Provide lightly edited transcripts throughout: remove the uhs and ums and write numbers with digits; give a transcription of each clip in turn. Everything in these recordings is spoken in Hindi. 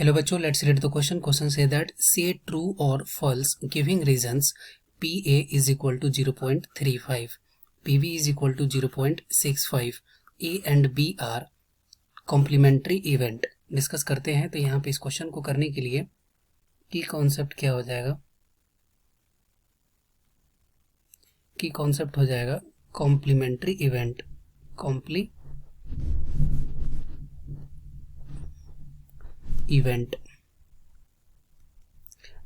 हेलो बच्चों, let's read the question. Question says that say true और false giving reasons P A is equal to 0.35, P B is equal to 0.65, A and B are complementary event. Discuss करते हैं। तो यहाँ पे इस क्वेश्चन को करने के लिए की कॉन्सेप्ट क्या हो जाएगा, की कॉन्सेप्ट हो जाएगा कॉम्प्लीमेंट्री इवेंट, इवेंट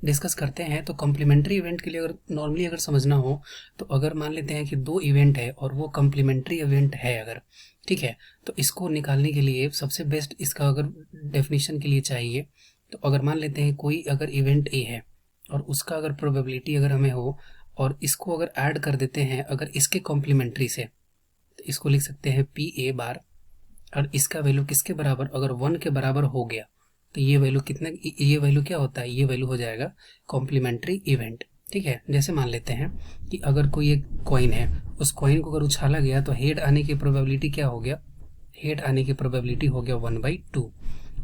डिस्कस करते हैं। तो कॉम्प्लीमेंट्री इवेंट के लिए अगर नॉर्मली अगर समझना हो तो अगर मान लेते हैं कि दो इवेंट है और वो कॉम्प्लीमेंट्री इवेंट है अगर, ठीक है, तो इसको निकालने के लिए सबसे बेस्ट इसका अगर डेफिनेशन के लिए चाहिए तो अगर मान लेते हैं कोई अगर इवेंट ए है और उसका अगर प्रोबेबिलिटी अगर हमें हो और इसको अगर ऐड कर देते हैं अगर इसके कॉम्प्लीमेंट्री से, तो इसको लिख सकते हैं पी ए बार, और इसका वैल्यू किसके बराबर, अगर 1 के बराबर हो गया तो ये वैल्यू कितने, ये वैल्यू क्या होता है, ये वैल्यू हो जाएगा कॉम्प्लीमेंट्री इवेंट। ठीक है, जैसे मान लेते हैं कि अगर कोई एक कॉइन है, उस कॉइन को अगर उछाला गया तो हेड आने की प्रोबेबिलिटी क्या हो गया, हेड आने की प्रोबेबिलिटी हो गया 1/2,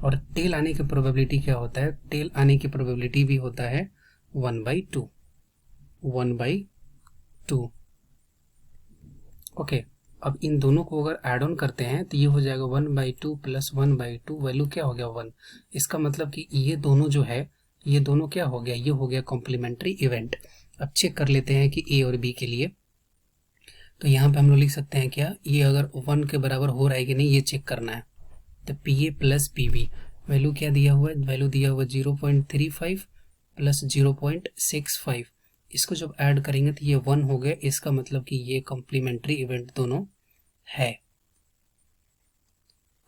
और टेल आने की प्रोबेबिलिटी क्या होता है, टेल आने की प्रोबेबिलिटी भी होता है 1/2, 1/2। ओके, अब इन दोनों को अगर ऐड ऑन करते हैं तो ये हो जाएगा 1/2 प्लस 1/2, वैल्यू क्या हो गया 1। इसका मतलब कि ये दोनों जो है, ये दोनों क्या हो गया, ये हो गया कॉम्प्लीमेंट्री इवेंट। अब चेक कर लेते हैं कि ए और बी के लिए, तो यहाँ पे हम लोग लिख सकते हैं क्या, ये अगर 1 के बराबर हो रहा है कि नहीं ये चेक करना है। तो P A plus P B value क्या दिया हुआ है, वैल्यू दिया हुआ 0.35 प्लस 0.65, इसको जब ऐड करेंगे तो ये 1 हो गया। इसका मतलब कि ये कॉम्प्लीमेंट्री इवेंट दोनों है,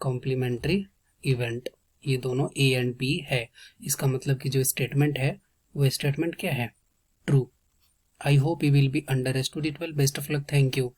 कॉम्प्लीमेंट्री इवेंट ये दोनों ए एंड बी है। इसका मतलब कि जो स्टेटमेंट है वो स्टेटमेंट क्या है, true. I hope you will be understood it well. Best of luck, thank you.